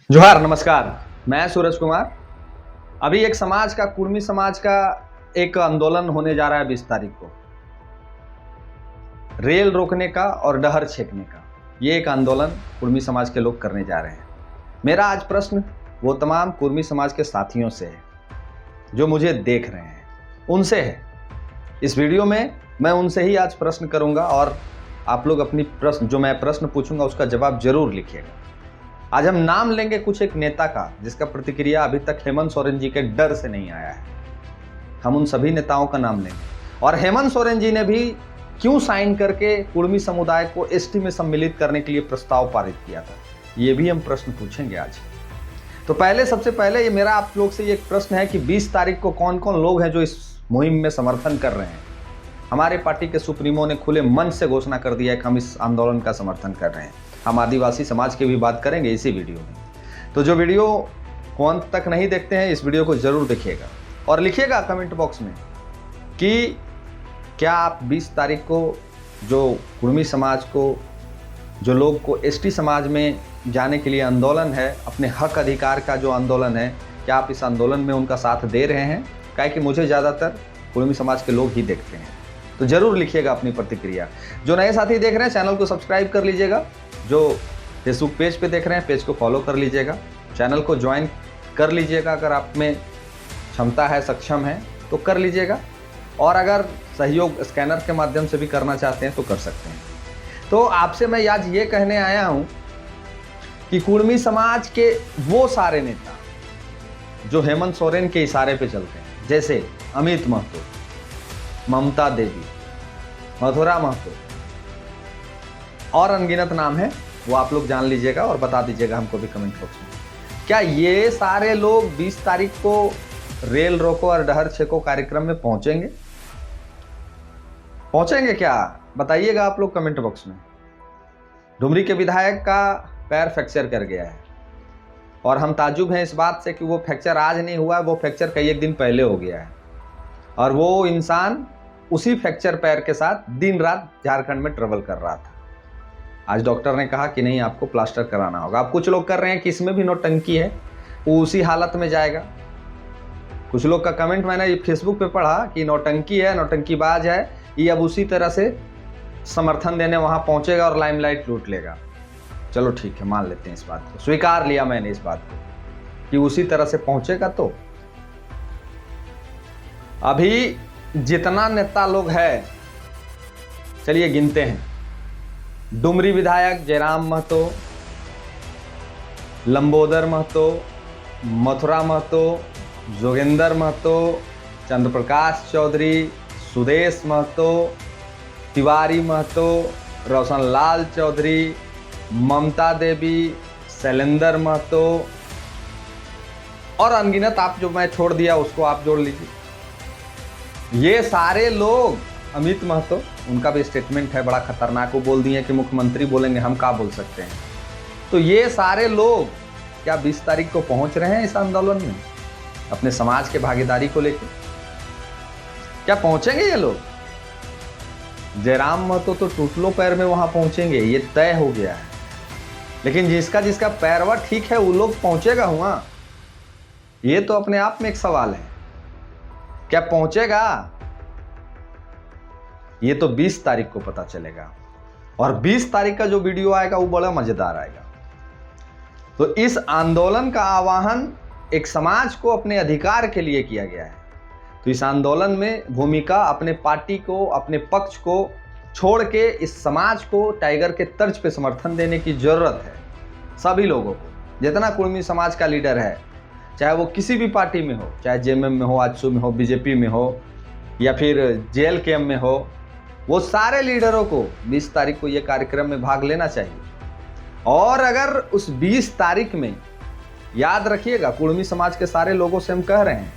जोहार, नमस्कार। मैं सूरज कुमार। अभी एक समाज का, कुर्मी समाज का एक आंदोलन होने जा रहा है 20 तारीख को। रेल रोकने का और डहर छेकने का ये एक आंदोलन कुर्मी समाज के लोग करने जा रहे हैं। मेरा आज प्रश्न वो तमाम कुर्मी समाज के साथियों से है जो मुझे देख रहे हैं, उनसे है। इस वीडियो में मैं उनसे ही आज प्रश्न करूंगा और आप लोग अपनी प्रश्न, जो मैं प्रश्न पूछूंगा उसका जवाब जरूर लिखिएगा। आज हम नाम लेंगे कुछ एक नेता का जिसका प्रतिक्रिया अभी तक हेमंत सोरेन जी के डर से नहीं आया है। हम उन सभी नेताओं का नाम लेंगे और हेमंत सोरेन जी ने भी क्यों साइन करके कुर्मी समुदाय को एसटी में सम्मिलित करने के लिए प्रस्ताव पारित किया था, ये भी हम प्रश्न पूछेंगे आज। तो सबसे पहले ये मेरा आप लोग से ये एक प्रश्न है कि 20 तारीख को कौन कौन लोग हैं जो इस मुहिम में समर्थन कर रहे हैं। हमारे पार्टी के सुप्रीमो ने खुले मन से घोषणा कर दिया है कि हम इस आंदोलन का समर्थन कर रहे हैं। हम आदिवासी समाज की भी बात करेंगे इसी वीडियो में। तो जो वीडियो को अंत तक नहीं देखते हैं, इस वीडियो को जरूर देखिएगा और लिखिएगा कमेंट बॉक्स में कि क्या आप 20 तारीख को जो कुर्मी समाज को, जो लोग को एसटी समाज में जाने के लिए आंदोलन है, अपने हक अधिकार का जो आंदोलन है, क्या आप इस आंदोलन में उनका साथ दे रहे हैं? क्या कि मुझे ज़्यादातर कुर्मी समाज के लोग ही देखते हैं। तो जरूर लिखिएगा अपनी प्रतिक्रिया। जो नए साथी देख रहे हैं चैनल को सब्सक्राइब कर लीजिएगा। जो फेसबुक पेज पे देख रहे हैं पेज को फॉलो कर लीजिएगा। चैनल को ज्वाइन कर लीजिएगा, अगर आप में क्षमता है, सक्षम है तो कर लीजिएगा। और अगर सहयोग स्कैनर के माध्यम से भी करना चाहते हैं तो कर सकते हैं। तो आपसे मैं आज ये कहने आया हूँ कि कुर्मी समाज के वो सारे नेता जो हेमंत सोरेन के इशारे पे चलते हैं, जैसे अमित महतो, ममता देवी, मथुरा महतो और अनगिनत नाम है, वो आप लोग जान लीजिएगा और बता दीजिएगा हमको भी कमेंट बॉक्स में। क्या ये सारे लोग 20 तारीख को रेल रोको और डहर छेको कार्यक्रम में पहुंचेंगे? पहुंचेंगे क्या? बताइएगा आप लोग कमेंट बॉक्स में। डुमरी के विधायक का पैर फ्रैक्चर कर गया है और हम ताज्जुब हैं इस बात से कि वो फ्रैक्चर आज नहीं हुआ, वो फ्रैक्चर कई एक दिन पहले हो गया है और वो इंसान उसी फ्रैक्चर पैर के साथ दिन रात झारखंड में ट्रेवल कर रहा था। आज डॉक्टर ने कहा कि नहीं, आपको प्लास्टर कराना होगा। अब कुछ लोग कर रहे हैं कि इसमें भी नौटंकी है, वो उसी हालत में जाएगा। कुछ लोग का कमेंट मैंने फेसबुक पे पढ़ा कि नौटंकी है, नौटंकीबाज है, ये अब उसी तरह से समर्थन देने वहां पहुंचेगा और लाइमलाइट लूट लेगा। चलो ठीक है, मान लेते हैं इस बात को, स्वीकार लिया मैंने इस बात को कि उसी तरह से पहुंचेगा। तो अभी जितना नेता लोग है, चलिए गिनते हैं। डुमरी विधायक जयराम महतो, लंबोदर महतो, मथुरा महतो, जोगेंद्र महतो, चंद्रप्रकाश चौधरी, सुदेश महतो, तिवारी महतो, रोशनलाल चौधरी, ममता देवी, शैलेंद्र महतो और अनगिनत आप जो मैं छोड़ दिया उसको आप जोड़ लीजिए। ये सारे लोग, अमित महतो, उनका भी स्टेटमेंट है बड़ा खतरनाक, वो बोल दिए कि मुख्यमंत्री बोलेंगे, हम क्या बोल सकते हैं। तो ये सारे लोग क्या 20 तारीख को पहुंच रहे हैं इस आंदोलन में अपने समाज के भागीदारी को लेकर? क्या पहुंचेंगे ये लोग? जयराम महतो तो टूटलो पैर में वहां पहुंचेंगे, ये तय हो गया है। लेकिन जिसका जिसका पैरवा ठीक है वो लोग पहुंचेगा हुआ, ये तो अपने आप में एक सवाल है। क्या पहुंचेगा? ये तो 20 तारीख को पता चलेगा और 20 तारीख का जो वीडियो आएगा वो बड़ा मजेदार आएगा। तो इस आंदोलन का आह्वान एक समाज को अपने अधिकार के लिए किया गया है। तो इस आंदोलन में भूमिका अपने पार्टी को, अपने पक्ष को छोड़ के इस समाज को टाइगर के तर्ज पे समर्थन देने की जरूरत है। सभी लोगों को, जितना कुर्मी समाज का लीडर है, चाहे वो किसी भी पार्टी में हो, चाहे जेएमएम में हो, आजसू में हो, बीजेपी में हो या फिर जेएलकेएम में हो, वो सारे लीडरों को 20 तारीख को ये कार्यक्रम में भाग लेना चाहिए। और अगर उस 20 तारीख में, याद रखिएगा, कुर्मी समाज के सारे लोगों से हम कह रहे हैं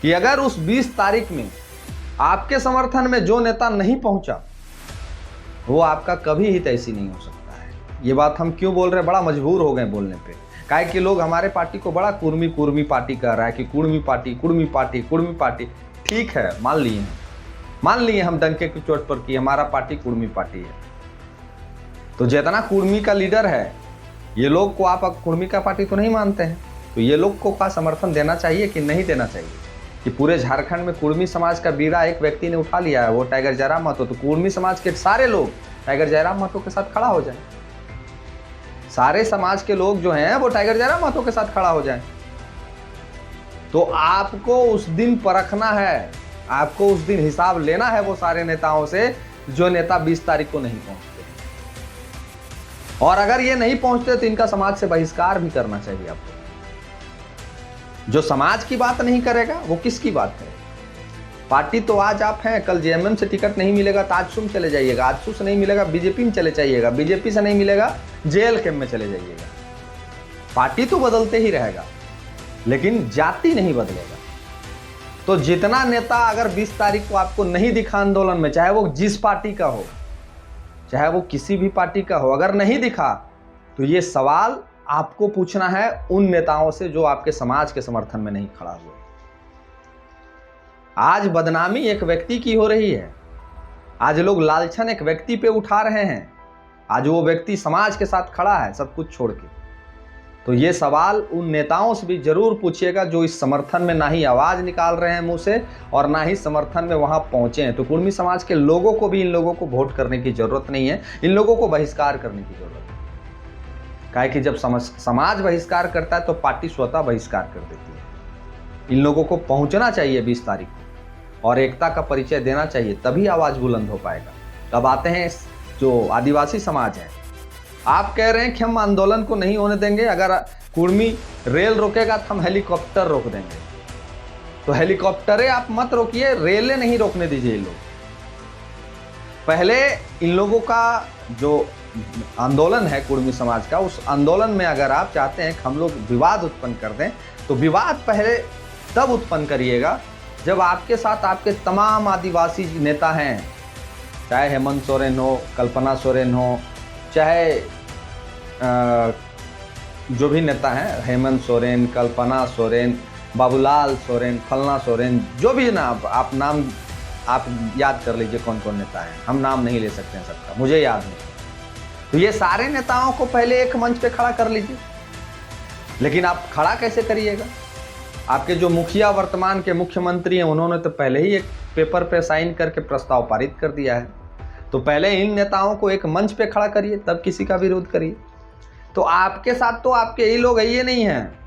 कि अगर उस 20 तारीख में आपके समर्थन में जो नेता नहीं पहुंचा, वो आपका कभी ही तैसी नहीं हो सकता है। ये बात हम क्यों बोल रहे हैं? बड़ा मजबूर हो गए बोलने पे, काहे कि लोग हमारे पार्टी को बड़ा कुर्मी पार्टी कह रहा है कि कुर्मी पार्टी। ठीक है, मान लिए हम डंके की चोट पर कि हमारा पार्टी कुर्मी पार्टी है। तो जितना कुर्मी का लीडर है ये लोग को आप कुर्मी का पार्टी तो नहीं मानते हैं, तो ये लोग को का समर्थन देना चाहिए कि नहीं देना चाहिए? कि पूरे झारखंड में कुर्मी समाज का बीड़ा एक व्यक्ति ने उठा लिया है, वो टाइगर जयराम महतो, तो कुर्मी समाज के सारे लोग टाइगर जयराम महतो के साथ खड़ा हो जाए। सारे समाज के लोग जो हैं वो टाइगर जयराम महतो के साथ खड़ा हो जाए। तो आपको उस दिन परखना है, आपको उस दिन हिसाब लेना है वो सारे नेताओं से जो नेता 20 तारीख को नहीं पहुंचते। और अगर ये नहीं पहुंचते तो इनका समाज से बहिष्कार भी करना चाहिए आपको। जो समाज की बात नहीं करेगा वो किसकी बात करेगा? पार्टी तो आज आप हैं, कल जेएमएम से टिकट नहीं मिलेगा तो आजसू में चले जाइएगा, आजसू से नहीं मिलेगा बीजेपी में चले जाइएगा, बीजेपी से नहीं मिलेगा जेएलके में चले जाइएगा। पार्टी तो बदलते ही रहेगा लेकिन जाति नहीं बदलेगा। तो जितना नेता अगर 20 तारीख को आपको नहीं दिखा आंदोलन में, चाहे वो जिस पार्टी का हो, चाहे वो किसी भी पार्टी का हो, अगर नहीं दिखा तो ये सवाल आपको पूछना है उन नेताओं से जो आपके समाज के समर्थन में नहीं खड़ा हुए। आज बदनामी एक व्यक्ति की हो रही है, आज लोग लालछन एक व्यक्ति पे उठा रहे हैं, आज वो व्यक्ति समाज के साथ खड़ा है सब कुछ छोड़ के। तो ये सवाल उन नेताओं से भी जरूर पूछिएगा जो इस समर्थन में ना ही आवाज निकाल रहे हैं मुंह से और ना ही समर्थन में वहां पहुंचे हैं। तो कुर्मी समाज के लोगों को भी इन लोगों को वोट करने की जरूरत नहीं है, इन लोगों को बहिष्कार करने की जरूरत है। काहे कि जब समाज बहिष्कार करता है तो पार्टी स्वतः बहिष्कार कर देती है। इन लोगों को पहुंचना चाहिए 20 तारीख को और एकता का परिचय देना चाहिए, तभी आवाज बुलंद हो पाएगा। अब आते हैं जो आदिवासी समाज है, आप कह रहे हैं कि हम आंदोलन को नहीं होने देंगे, अगर कुर्मी रेल रोकेगा तो हम हेलीकॉप्टर रोक देंगे। तो हेलीकॉप्टरें आप मत रोकिए, रेलें नहीं रोकने दीजिए। ये लोग पहले इन लोगों का जो आंदोलन है कुर्मी समाज का, उस आंदोलन में अगर आप चाहते हैं कि हम लोग विवाद उत्पन्न कर दें तो विवाद पहले तब उत्पन्न करिएगा जब आपके साथ आपके तमाम आदिवासी नेता हैं, चाहे हेमंत सोरेन हो, कल्पना सोरेन हो, चाहे जो भी नेता हैं, हेमंत सोरेन, कल्पना सोरेन, बाबूलाल सोरेन, फलना सोरेन, जो भी ना आप नाम आप याद कर लीजिए कौन कौन नेता हैं, हम नाम नहीं ले सकते हैं सबका, मुझे याद नहीं। तो ये सारे नेताओं को पहले एक मंच पे खड़ा कर लीजिए। लेकिन आप खड़ा कैसे करिएगा? आपके जो मुखिया वर्तमान के मुख्यमंत्री हैं उन्होंने तो पहले ही एक पेपर पे साइन करके प्रस्ताव पारित कर दिया है। तो पहले इन नेताओं को एक मंच पे खड़ा करिए, तब किसी का विरोध करिए। तो आपके साथ तो आपके ही लोग ये नहीं हैं,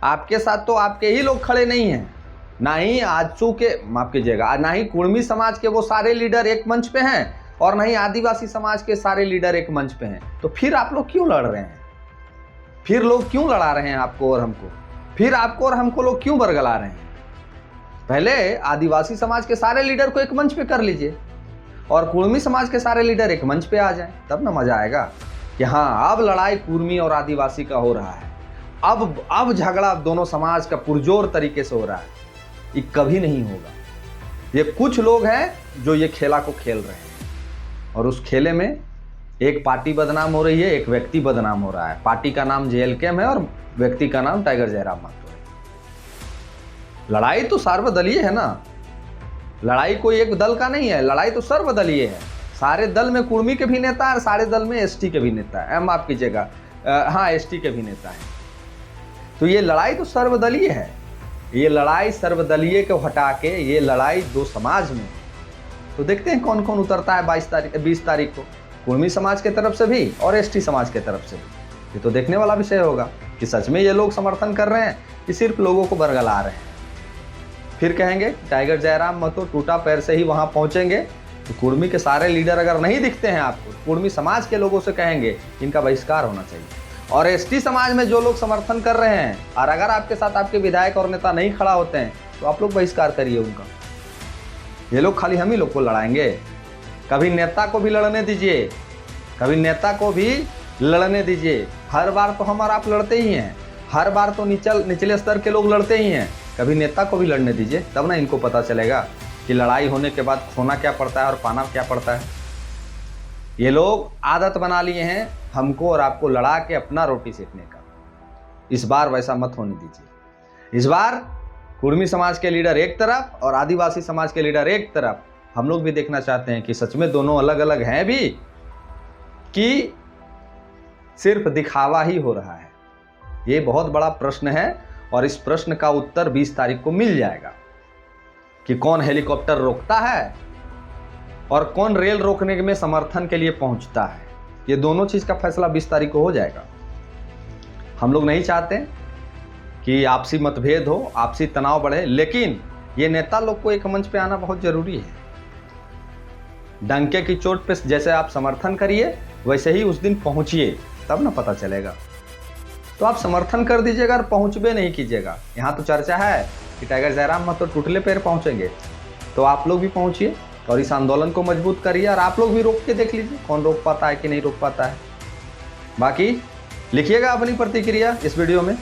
आपके साथ तो आपके ही लोग खड़े नहीं हैं, ना ही आजसू के, माफ कीजिएगा, ना ही कुर्मी समाज के वो सारे लीडर एक मंच पे हैं और ना ही आदिवासी समाज के सारे लीडर एक मंच पे हैं। तो फिर आप लोग क्यों लड़ रहे हैं? फिर लोग क्यों लड़ा रहे हैं आपको और हमको? फिर आपको और हमको लोग क्यों बरगला रहे हैं? पहले आदिवासी समाज के सारे लीडर को एक मंच पे कर लीजिए और कुर्मी समाज के सारे लीडर एक मंच पे आ जाएं, तब ना मजा आएगा कि हाँ अब लड़ाई कुर्मी और आदिवासी का हो रहा है, अब झगड़ा दोनों समाज का पुरजोर तरीके से हो रहा है। ये कभी नहीं होगा। ये कुछ लोग हैं जो ये खेला को खेल रहे हैं और उस खेले में एक पार्टी बदनाम हो रही है, एक व्यक्ति बदनाम हो रहा है। पार्टी का नाम जेएलके है और व्यक्ति का नाम टाइगर जयराम महतो है। लड़ाई तो सर्वदलीय है ना, लड़ाई कोई एक दल का नहीं है, लड़ाई तो सर्वदलीय है। सारे दल में कुर्मी के भी नेता है, सारे दल में एसटी के भी नेता है, माफ कीजिएगा, हाँ एसटी के भी नेता है। तो ये लड़ाई तो सर्वदलीय है। ये लड़ाई सर्वदलीय को हटा के ये लड़ाई दो समाज में। तो देखते हैं कौन कौन उतरता है 20 तारीख को, कुर्मी समाज के तरफ से भी और एसटी समाज के तरफ से भी। ये तो देखने वाला विषय होगा कि सच में ये लोग समर्थन कर रहे हैं कि सिर्फ लोगों को बरगला रहे हैं। फिर कहेंगे टाइगर जयराम महतो टूटा पैर से ही वहां पहुंचेंगे। तो कुर्मी के सारे लीडर अगर नहीं दिखते हैं आपको, कुर्मी समाज के लोगों से कहेंगे इनका बहिष्कार होना चाहिए। और एसटी समाज में जो लोग समर्थन कर रहे हैं और अगर आपके साथ आपके विधायक और नेता नहीं खड़ा होते हैं तो आप लोग बहिष्कार करिए उनका। ये लोग खाली हम ही लोग को लड़ाएंगे। कभी नेता को भी लड़ने दीजिए, कभी नेता को भी लड़ने दीजिए। हर बार तो हम और आप लड़ते ही हैं, हर बार तो निचले स्तर के लोग लड़ते ही हैं। कभी नेता को भी लड़ने दीजिए, तब ना इनको पता चलेगा कि लड़ाई होने के बाद खोना क्या पड़ता है और पाना क्या पड़ता है। ये लोग आदत बना लिए हैं हमको और आपको लड़ा के अपना रोटी सेकने का। इस बार वैसा मत होने दीजिए। इस बार कुर्मी समाज के लीडर एक तरफ और आदिवासी समाज के लीडर एक तरफ। हम लोग भी देखना चाहते हैं कि सच में दोनों अलग अलग हैं भी कि सिर्फ दिखावा ही हो रहा है? ये बहुत बड़ा प्रश्न है और इस प्रश्न का उत्तर 20 तारीख को मिल जाएगा कि कौन हेलीकॉप्टर रोकता है और कौन रेल रोकने में समर्थन के लिए पहुंचता है। ये दोनों चीज का फैसला 20 तारीख को हो जाएगा। हम लोग नहीं चाहते कि आपसी मतभेद हो, आपसी तनाव बढ़े, लेकिन ये नेता लोग को एक मंच पे आना बहुत जरूरी है। डंके की चोट पे जैसे आप समर्थन करिए वैसे ही उस दिन पहुंचिए, तब ना पता चलेगा। तो आप समर्थन कर दीजिएगा और पहुंचबे नहीं कीजिएगा। यहाँ तो चर्चा है कि टाइगर जयराम मत तो टूटले पैर पहुंचेंगे, तो आप लोग भी पहुंचिए और इस आंदोलन को मजबूत करिए और आप लोग भी रोक के देख लीजिए कौन रोक पाता है कि नहीं रोक पाता है। बाकी लिखिएगा अपनी प्रतिक्रिया इस वीडियो में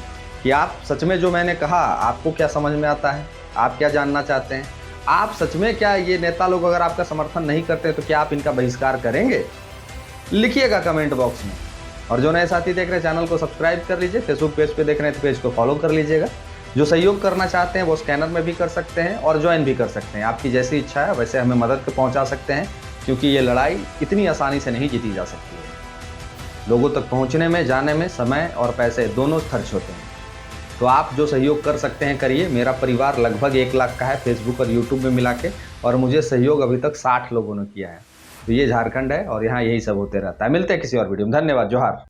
कि आप सच में जो मैंने कहा आपको क्या समझ में आता है, आप क्या जानना चाहते हैं। आप सच में क्या ये नेता लोग अगर आपका समर्थन नहीं करते तो क्या आप इनका बहिष्कार करेंगे? लिखिएगा कमेंट बॉक्स में। और जो नए साथी देख रहे हैं चैनल को सब्सक्राइब कर लीजिए, फेसबुक पेज पे देख रहे हैं तो पेज को फॉलो कर लीजिएगा। जो सहयोग करना चाहते हैं वो स्कैनर में भी कर सकते हैं और ज्वाइन भी कर सकते हैं। आपकी जैसी इच्छा है वैसे हमें मदद पहुंचा सकते हैं, क्योंकि ये लड़ाई इतनी आसानी से नहीं जीती जा सकती है। लोगों तक पहुंचने में, जाने में समय और पैसे दोनों खर्च होते हैं। तो आप जो सहयोग कर सकते हैं करिए। मेरा परिवार लगभग 1 लाख का है फेसबुक और यूट्यूब में मिला के, और मुझे सहयोग अभी तक 60 लोगों ने किया है। तो ये झारखंड है और यहाँ यही सब होते रहता है। मिलते हैं किसी और वीडियो में। धन्यवाद। जोहार।